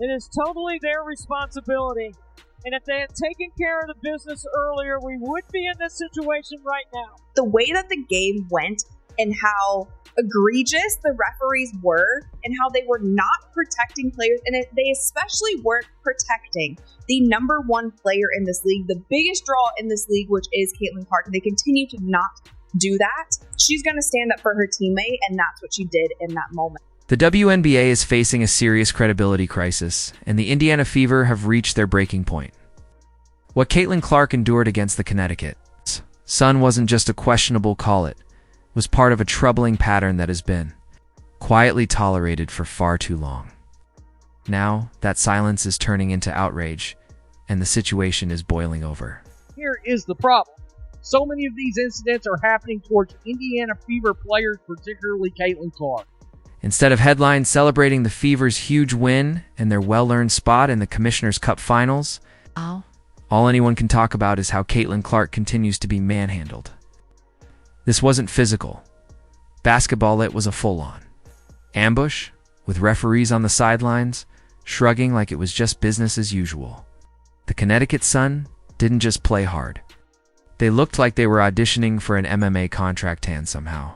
It is totally their responsibility. And if they had taken care of the business earlier, we would be in this situation right now. The way that the game went and how egregious the referees were and how they were not protecting players, and they especially weren't protecting the number one player in this league, the biggest draw in this league, which is Caitlin Clark. They continue to not do that. She's going to stand up for her teammate, and that's what she did in that moment. The WNBA is facing a serious credibility crisis, and the Indiana Fever have reached their breaking point. What Caitlin Clark endured against the Connecticut Sun wasn't just a questionable call, it was part of a troubling pattern that has been quietly tolerated for far too long. Now, that silence is turning into outrage, and the situation is boiling over. Here is the problem. So many of these incidents are happening towards Indiana Fever players, particularly Caitlin Clark. Instead of headlines celebrating the Fever's huge win and their well-earned spot in the Commissioner's Cup Finals, all anyone can talk about is how Caitlin Clark continues to be manhandled. This wasn't physical. Basketball, it was a full-on ambush, with referees on the sidelines, shrugging like it was just business as usual. The Connecticut Sun didn't just play hard. They looked like they were auditioning for an MMA contract hand somehow.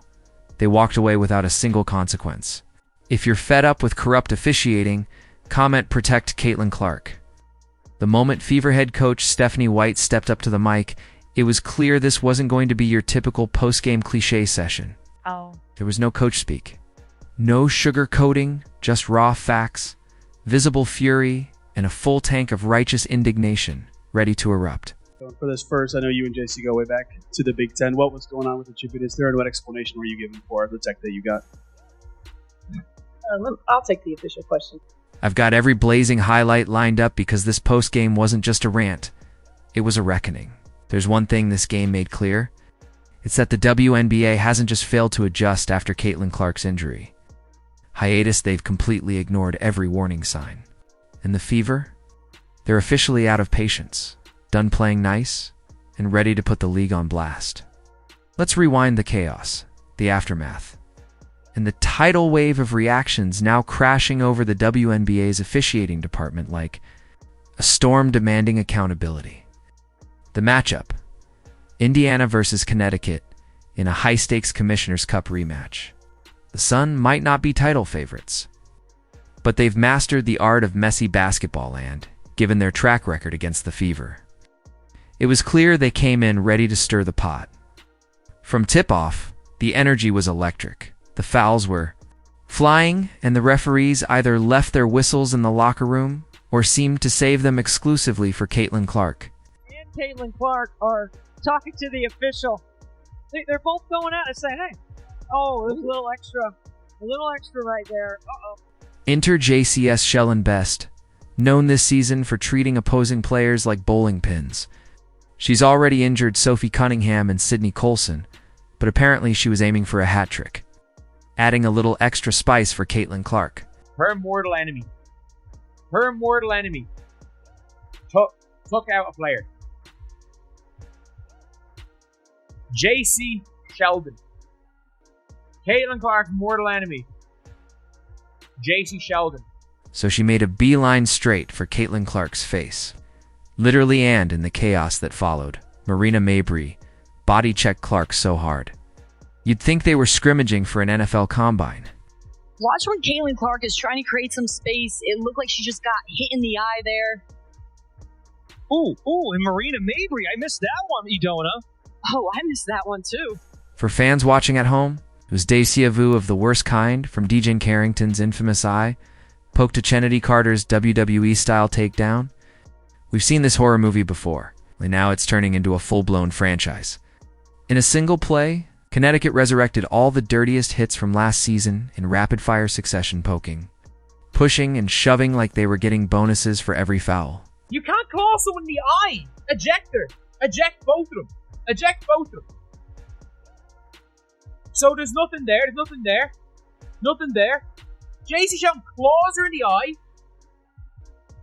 They walked away without a single consequence. If you're fed up with corrupt officiating, comment "Protect Caitlin Clark." The moment Fever head coach Stephanie White stepped up to the mic, it was clear this wasn't going to be your typical post-game cliché session. There was no coach speak. No sugarcoating, just raw facts, visible fury, and a full tank of righteous indignation ready to erupt. For this first, I know you and JC go way back to the Big Ten. What was going on with the chipiness there, and what explanation were you given for the tech that you got? I'll take the official question. I've got every blazing highlight lined up because this post-game wasn't just a rant. It was a reckoning. There's one thing this game made clear. It's that the WNBA hasn't just failed to adjust after Caitlin Clark's injury. Hiatus, they've completely ignored every warning sign. And the Fever? They're officially out of patience, done playing nice, and ready to put the league on blast. Let's rewind the chaos, the aftermath, and the tidal wave of reactions now crashing over the WNBA's officiating department like a storm demanding accountability. The matchup: Indiana versus Connecticut in a high-stakes Commissioner's Cup rematch. The Sun might not be title favorites, but they've mastered the art of messy basketball land, given their track record against the Fever. It was clear they came in ready to stir the pot. From tip-off, the energy was electric. The fouls were flying, and the referees either left their whistles in the locker room or seemed to save them exclusively for Caitlin Clark. And Caitlin Clark are talking to the official. They're both going at it saying, hey, there's a little extra right there. Enter JCS Shellen Best, known this season for treating opposing players like bowling pins. She's already injured Sophie Cunningham and Sydney Colson, but apparently she was aiming for a hat trick, adding a little extra spice for Caitlin Clark. Her mortal enemy. Took out a player. JC Sheldon. Caitlin Clark's mortal enemy. JC Sheldon. So she made a beeline straight for Caitlin Clark's face. Literally, and in the chaos that followed, Marina Mabry body-checked Clark so hard. You'd think they were scrimmaging for an NFL combine. Watch when Caitlin Clark is trying to create some space. It looked like she just got hit in the eye there. And Marina Mabry. I missed that one, Edona. Oh, I missed that one too. For fans watching at home, it was deja vu of the worst kind, from DJ Carrington's infamous eye, poke to Kennedy Carter's WWE-style takedown. We've seen this horror movie before, and now it's turning into a full-blown franchise. In a single play, Connecticut resurrected all the dirtiest hits from last season in rapid-fire succession poking, pushing and shoving like they were getting bonuses for every foul. You can't claw someone in the eye. Eject her. Eject both of them. So there's nothing there. JC Sheldon claws her in the eye.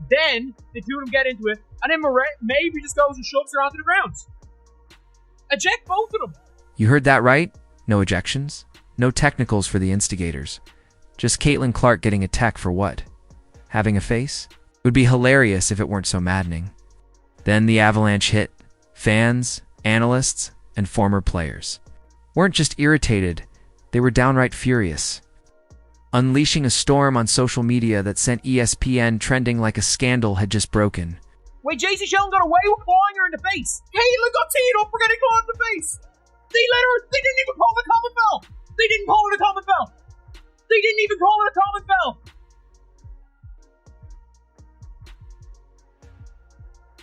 Then the two of them get into it, and then maybe just goes and shoves her onto the ground. Eject both of them. You heard that right? No ejections, no technicals for the instigators. Just Caitlin Clark getting a tech for what? having a face? It would be hilarious if it weren't so maddening. Then the avalanche hit. Fans, analysts, and former players weren't just irritated, they were downright furious, unleashing a storm on social media that sent ESPN trending like a scandal had just broken. Wait, JC Sheldon got away with clawing her in the face. Caitlin got teed up for getting clawed in the face. They didn't even call it a common foul. They didn't call it a common foul. They didn't even call it a common foul.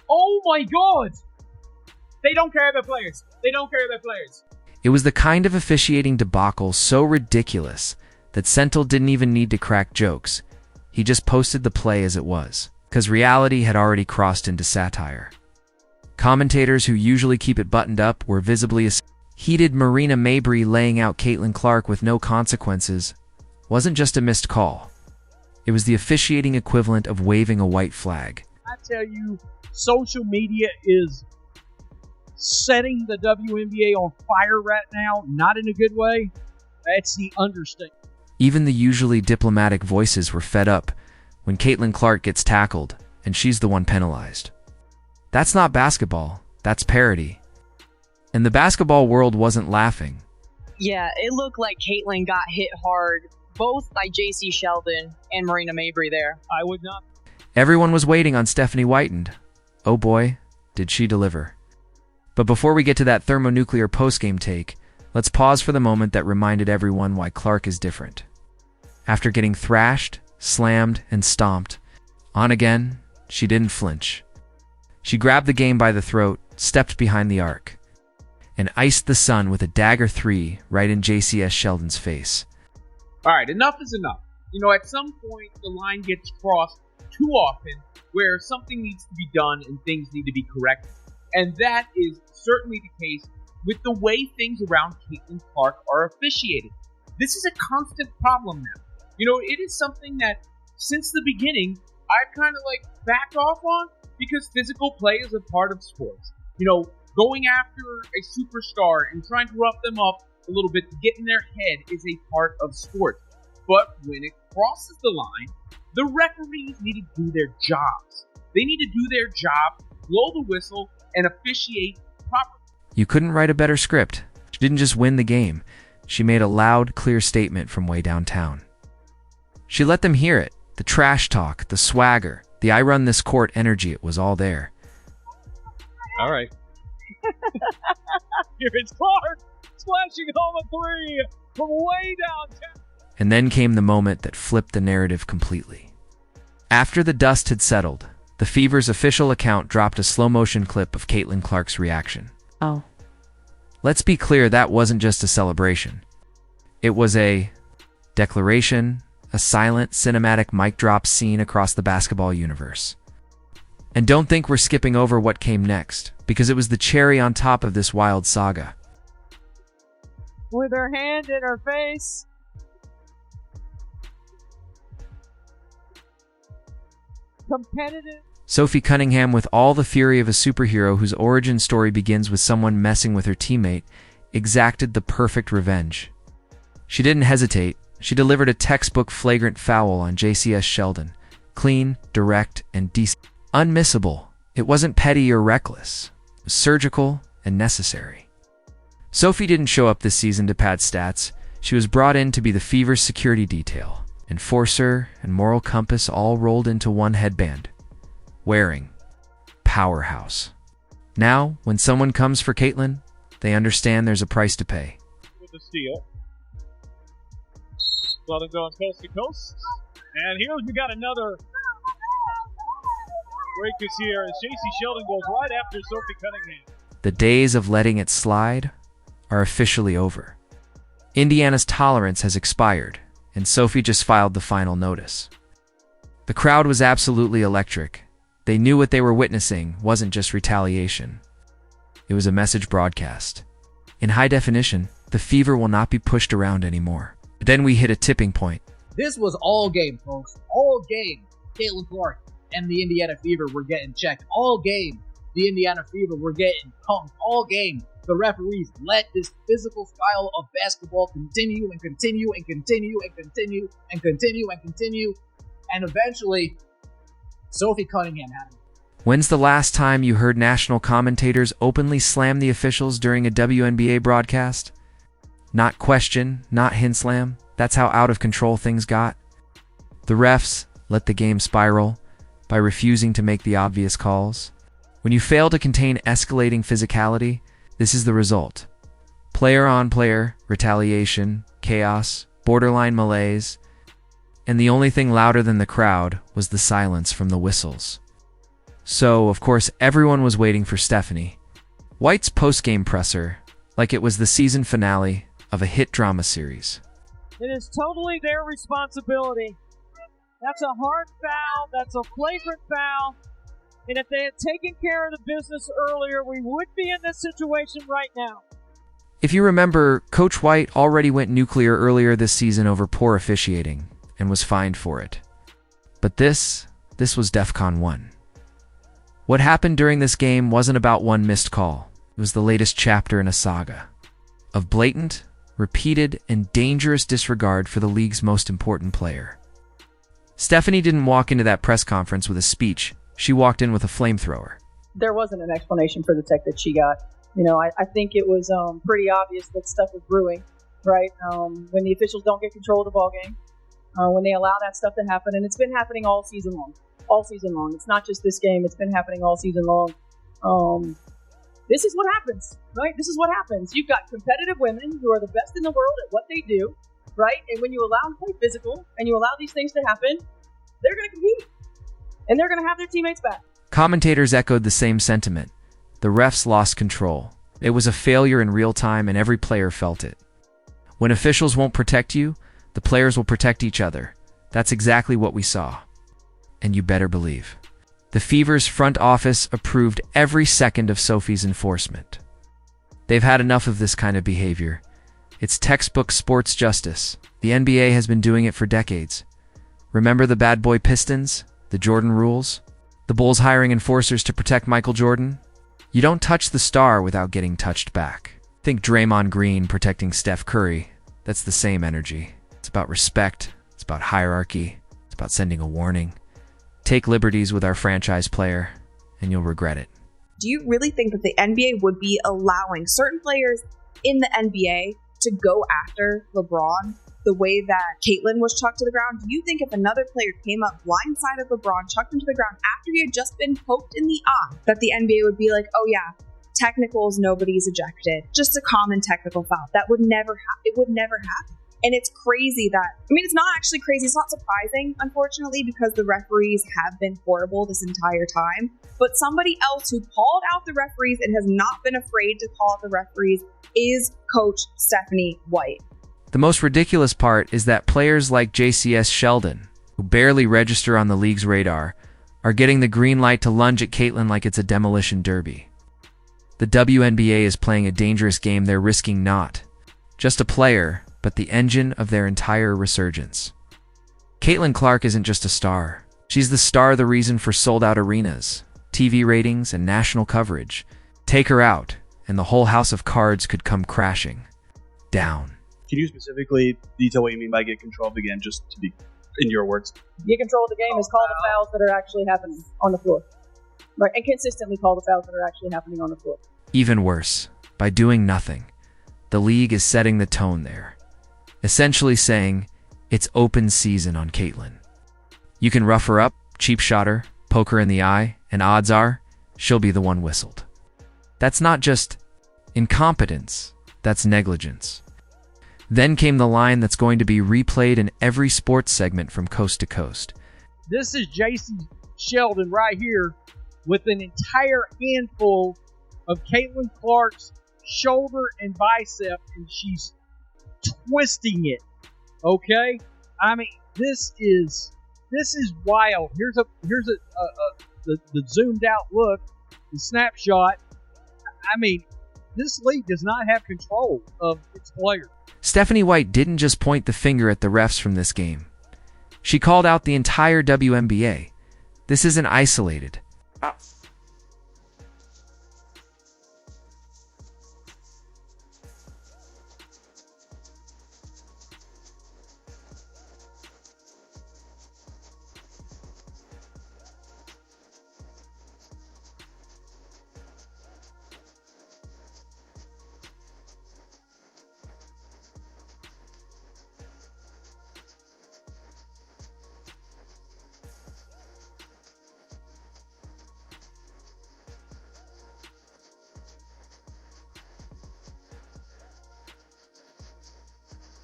Oh my god. They don't care about players. They don't care about players. It was the kind of officiating debacle so ridiculous that Sentil didn't even need to crack jokes. He just posted the play as it was, because reality had already crossed into satire. Commentators who usually keep it buttoned up were visibly heated. Marina Mabrey laying out Caitlin Clark with no consequences wasn't just a missed call. It was the officiating equivalent of waving a white flag. I tell you, social media is setting the WNBA on fire right now, not in a good way. That's the understatement. Even the usually diplomatic voices were fed up when Caitlin Clark gets tackled and she's the one penalized. That's not basketball, that's parody. And the basketball world wasn't laughing. Yeah, it looked like Caitlin got hit hard, both by JC Sheldon and Marina Mabrey there. I would not. Everyone was waiting on Stephanie Whiten. Oh boy, did she deliver. But before we get to that thermonuclear postgame take, let's pause for the moment that reminded everyone why Clark is different. After getting thrashed, slammed, and stomped, on again, she didn't flinch. She grabbed the game by the throat, stepped behind the arc, and iced the Sun with a dagger 3 right in JCS Sheldon's face. All right, enough is enough. You know, at some point, the line gets crossed too often where something needs to be done and things need to be corrected. And that is certainly the case with the way things around Caitlin Clark are officiated. This is a constant problem now. You know, it is something that since the beginning, I've kind of backed off on because physical play is a part of sports. You know, going after a superstar and trying to rough them up a little bit to get in their head is a part of sports. But when it crosses the line, the referees need to do their jobs. They need to do their job, blow the whistle, and officiate properly. You couldn't write a better script. She didn't just win the game. She made a loud, clear statement from way downtown. She let them hear it. The trash talk, the swagger, the I run this court energy, it was all there. All right. Here it's Clark, splashing home a 3 from way downtown. And then came the moment that flipped the narrative completely. After the dust had settled, the Fever's official account dropped a slow-motion clip of Caitlin Clark's reaction. Oh. Let's be clear, that wasn't just a celebration. It was a declaration, a silent, cinematic mic drop scene across the basketball universe. And don't think we're skipping over what came next, because it was the cherry on top of this wild saga. With her hand in her face. Competitive. Sophie Cunningham, with all the fury of a superhero whose origin story begins with someone messing with her teammate, exacted the perfect revenge. She didn't hesitate. She delivered a textbook flagrant foul on JCS Sheldon. Clean, direct, and decent. Unmissable. It wasn't petty or reckless. It was surgical and necessary. Sophie didn't show up this season to pad stats. She was brought in to be the Fever's security detail. Enforcer and moral compass all rolled into one headband. Wearing powerhouse. Now, when someone comes for Caitlin, they understand there's a price to pay. With the steal. Southern going coast to coast. And here we got another break this year as JC Sheldon goes right after Sophie Cunningham. The days of letting it slide are officially over. Indiana's tolerance has expired, and Sophie just filed the final notice. The crowd was absolutely electric. They knew what they were witnessing wasn't just retaliation. It was a message broadcast. In high definition, the Fever will not be pushed around anymore. But then we hit a tipping point. This was all game, folks. All game. Caitlin Clark and the Indiana Fever were getting checked. All game. The Indiana Fever were getting punked. All game. The referees let this physical style of basketball continue and continue and continue and continue and continue and continue. and eventually, Sophie Cunningham had him. When's the last time you heard national commentators openly slam the officials during a WNBA broadcast? Not question, not hint slam. That's how out of control things got. The refs let the game spiral by refusing to make the obvious calls. When you fail to contain escalating physicality, this is the result. Player-on-player retaliation, chaos, borderline malaise, and the only thing louder than the crowd was the silence from the whistles. So, of course, everyone was waiting for Stephanie White's post-game presser, like it was the season finale of a hit drama series. It is totally their responsibility. That's a hard foul. That's a flagrant foul. And if they had taken care of the business earlier, we would be in this situation right now. If you remember, Coach White already went nuclear earlier this season over poor officiating and was fined for it. But this was DEFCON 1. What happened during this game wasn't about one missed call. It was the latest chapter in a saga of blatant, repeated, and dangerous disregard for the league's most important player. Stephanie didn't walk into that press conference with a speech. She walked in with a flamethrower. There wasn't an explanation for the tech that she got. I think it was pretty obvious that stuff was brewing, right? When the officials don't get control of the ball game, when they allow that stuff to happen, and it's been happening all season long. All season long. It's not just this game. It's been happening all season long. This is what happens, right? This is what happens. You've got competitive women who are the best in the world at what they do, right? And when you allow them to play physical and you allow these things to happen, they're going to compete. And they're going to have their teammates back. Commentators echoed the same sentiment. The refs lost control. It was a failure in real time, and every player felt it. When officials won't protect you, the players will protect each other. That's exactly what we saw. And you better believe. The Fever's front office approved every second of Sophie's enforcement. They've had enough of this kind of behavior. It's textbook sports justice. The NBA has been doing it for decades. Remember the bad boy Pistons? The Jordan rules? The Bulls hiring enforcers to protect Michael Jordan? You don't touch the star without getting touched back. Think Draymond Green protecting Steph Curry. That's the same energy. It's about respect. It's about hierarchy. It's about sending a warning. Take liberties with our franchise player, and you'll regret it. Do you really think that the NBA would be allowing certain players in the NBA to go after LeBron the way that Caitlyn was chucked to the ground? Do you think if another player came up blindsided LeBron, chucked him to the ground after he had just been poked in the eye, that the NBA would be like, oh yeah, technicals, nobody's ejected, just a common technical foul? That would never happen. It would never happen. And it's crazy that, it's not actually crazy. It's not surprising, unfortunately, because the referees have been horrible this entire time. But somebody else who called out the referees and has not been afraid to call out the referees is Coach Stephanie White. The most ridiculous part is that players like JCS Sheldon, who barely register on the league's radar, are getting the green light to lunge at Caitlyn like it's a demolition derby. The WNBA is playing a dangerous game they're risking not just a player, but the engine of their entire resurgence. Caitlin Clark isn't just a star. She's the star, the reason for sold-out arenas, TV ratings, and national coverage. Take her out, and the whole house of cards could come crashing down. Can you specifically detail what you mean by get control of the game, just to be in your words? Get control of the game is call the fouls that are actually happening on the floor. Right, and consistently call the fouls that are actually happening on the floor. Even worse, by doing nothing, the league is setting the tone there. Essentially saying, it's open season on Caitlyn. You can rough her up, cheap shot her, poke her in the eye, and odds are, she'll be the one whistled. That's not just incompetence, that's negligence. Then came the line that's going to be replayed in every sports segment from coast to coast. This is JC Sheldon right here with an entire handful of Caitlin Clark's shoulder and bicep, and she's twisting it. Okay, this is wild. Here's the zoomed out look, the snapshot. This league does not have control of its players. Stephanie White didn't just point the finger at the refs from this game. She called out the entire WNBA. This isn't isolated.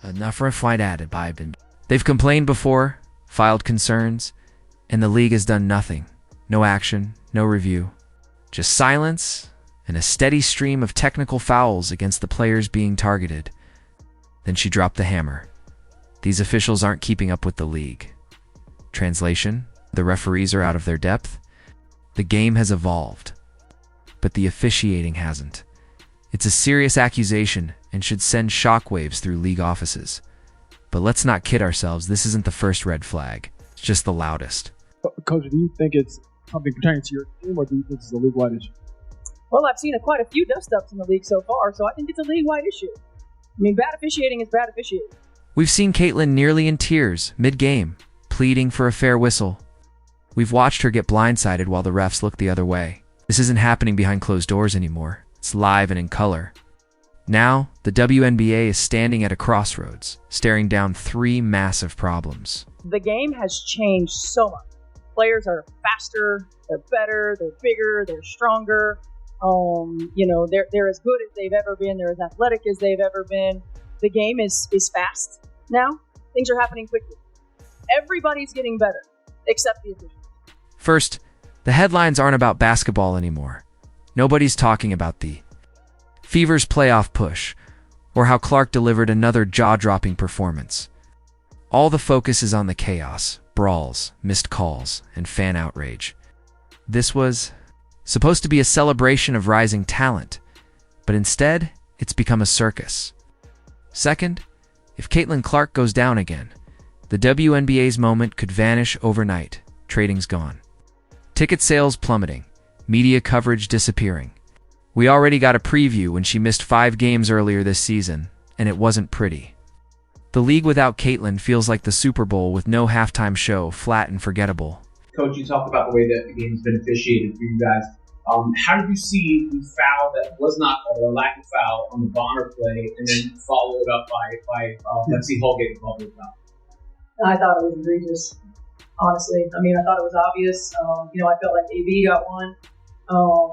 Enough red flag added by them. They've complained before, filed concerns, and the league has done nothing. No action, no review. Just silence and a steady stream of technical fouls against the players being targeted. Then she dropped the hammer. These officials aren't keeping up with the league. Translation: the referees are out of their depth. The game has evolved, but the officiating hasn't. It's a serious accusation and should send shockwaves through league offices. But let's not kid ourselves, this isn't the first red flag. It's just the loudest. Coach, do you think it's something pertaining to your team, or do you think it's a league-wide issue? Well, I've seen quite a few dust-ups in the league so far, so I think it's a league-wide issue. I mean, bad officiating is bad officiating. We've seen Caitlin nearly in tears, mid-game, pleading for a fair whistle. We've watched her get blindsided while the refs look the other way. This isn't happening behind closed doors anymore. It's live and in color. Now, the WNBA is standing at a crossroads, staring down three massive problems. The game has changed so much. Players are faster, they're better, they're bigger, they're stronger. They're as good as they've ever been. They're as athletic as they've ever been. The game is fast now. Things are happening quickly. Everybody's getting better, except the officials. First, the headlines aren't about basketball anymore. Nobody's talking about the Fever's playoff push, or how Clark delivered another jaw-dropping performance. All the focus is on the chaos, brawls, missed calls, and fan outrage. This was supposed to be a celebration of rising talent, but instead, it's become a circus. Second, if Caitlin Clark goes down again, the WNBA's moment could vanish overnight. Trading's gone. Ticket sales plummeting, media coverage disappearing. We already got a preview when she missed 5 games earlier this season, and it wasn't pretty. The league without Caitlin feels like the Super Bowl with no halftime show, flat and forgettable. Coach, you talked about the way that the game's been officiated for you guys. How did you see the foul that was not, or the lack of foul on the Bonner play, and then followed up by Lexi Holgate involved with foul? I thought it was egregious, honestly. I mean, I thought it was obvious. I felt like AB got one,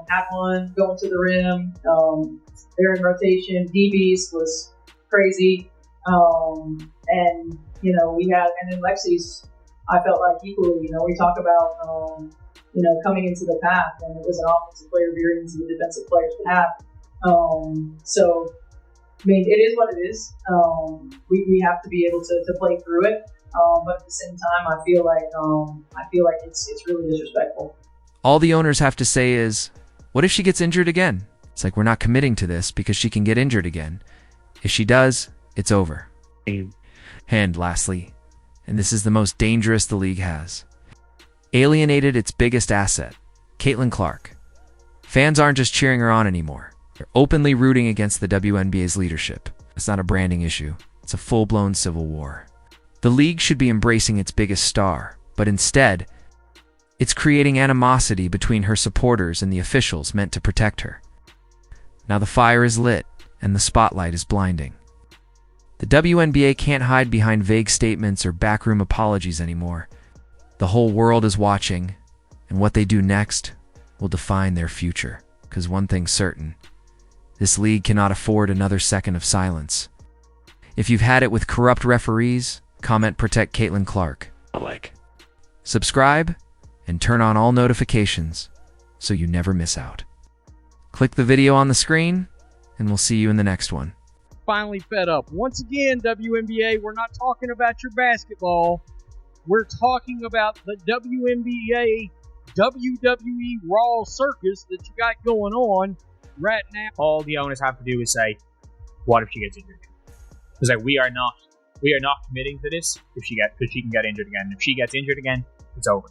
had one going to the rim. They're in rotation. DB's was crazy. And then Lexi's, I felt like equally, we talk about, coming into the path, and it was an offensive player veering into the defensive player's path. It is what it is. We have to be able to play through it. But at the same time, I feel like it's really disrespectful. All the owners have to say is, what if she gets injured again? It's like, we're not committing to this because she can get injured again. If she does, it's over. And lastly, and this is the most dangerous the league has, alienated its biggest asset, Caitlin Clark. Fans aren't just cheering her on anymore. They're openly rooting against the WNBA's leadership. It's not a branding issue. It's a full-blown civil war. The league should be embracing its biggest star, but instead, it's creating animosity between her supporters and the officials meant to protect her. Now the fire is lit, and the spotlight is blinding. The WNBA can't hide behind vague statements or backroom apologies anymore. The whole world is watching, and what they do next will define their future. Because one thing's certain, this league cannot afford another second of silence. If you've had it with corrupt referees, comment Protect Caitlin Clark. Subscribe, and turn on all notifications so you never miss out. Click the video on the screen, and we'll see you in the next one. Finally fed up. Once again, WNBA, we're not talking about your basketball. We're talking about the WNBA WWE Raw circus that you got going on right now. All the owners have to do is say, what if she gets injured? It's like, we are not committing to this because she can get injured again. If she gets injured again, it's over.